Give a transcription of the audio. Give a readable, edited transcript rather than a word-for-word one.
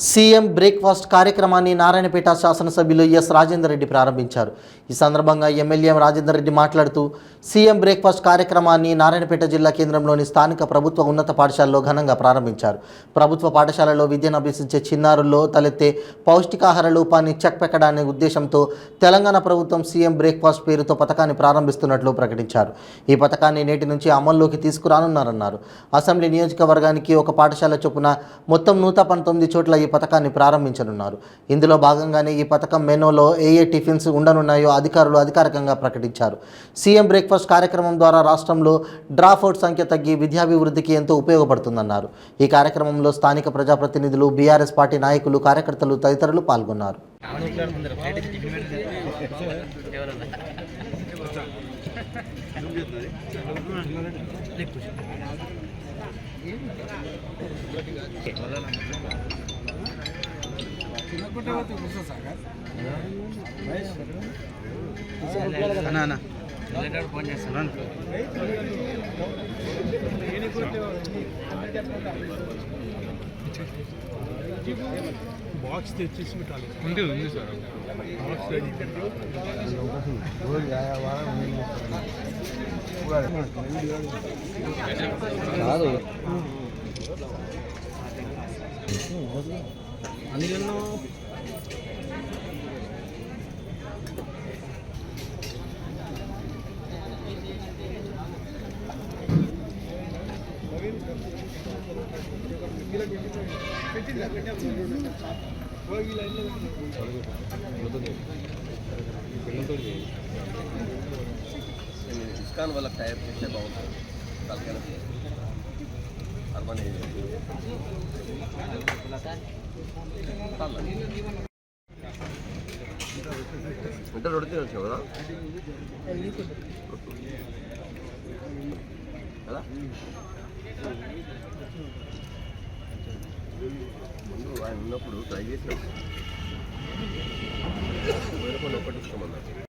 CM breakfast కార్యక్రమాన్ని నారాయణపేట శాసనసభ్యులు yes Rajender Reddy ప్రారంభించారు. ఈ సందర్భంగా ఎమ్మెల్యే రాజేందర్ రెడ్డి మాట్లాడుతూ సీఎం బ్రేక్ఫాస్ట్ కార్యక్రమాన్ని నారాయణపేట జిల్లా కేంద్రంలోని స్థానిక ప్రభుత్వ ఉన్నత పాఠశాలలో ఘనంగా ప్రారంభించారు. ప్రభుత్వ పాఠశాలలో విద్యను అభ్యసించే చిన్నారుల్లో తలెత్తే పౌష్టికాహార లోపాన్ని చెక్ పెట్టడానే ఉద్దేశంతో తెలంగాణ ప్రభుత్వం సీఎం బ్రేక్ఫాస్ట్ పేరుతో పథకాన్ని ప్రారంభిస్తున్నట్లు ప్రకటించారు. ఈ పథకాన్ని నేటి నుంచి అమల్లోకి తీసుకురానున్నారన్నారు. అసెంబ్లీ నియోజకవర్గానికి ఒక పాఠశాల చొప్పున మొత్తం 119 చోట్ల ఈ పథకాన్ని ప్రారంభించనున్నారు. ఇందులో భాగంగానే ఈ పథకం మెనూలో ఏ టిఫిన్స్ ఉండనున్నాయో అధికారులు అధికారికంగా ప్రకటించారు. సీఎం బ్రేక్ఫాస్ట్ కార్యక్రమం ద్వారా రాష్ట్రంలో డ్రాప్అవుట్ సంఖ్య తగ్గి విద్యాభివృద్ధికి ఎంతో ఉపయోగపడుతుందన్నారు. ఈ కార్యక్రమంలో స్థానిక ప్రజాప్రతినిధులు, బీఆర్ఎస్ పార్టీ నాయకులు, కార్యకర్తలు తదితరులు పాల్గొన్నారు. బాక్స్ తెచ్చేసి పెట్టాలి. ఉంది సార్ కాదు అందులో ఇస్కాన్ వాళ్ళకి టైప్ చేస్తే బాగుంటుంది. అర్బన్ ఇంటర్ రొడితే వచ్చావు కదా కదా ముందు ఆయన ఉన్నప్పుడు ట్రై చేసినాం. ఒకటి ఇష్టమన్నారు.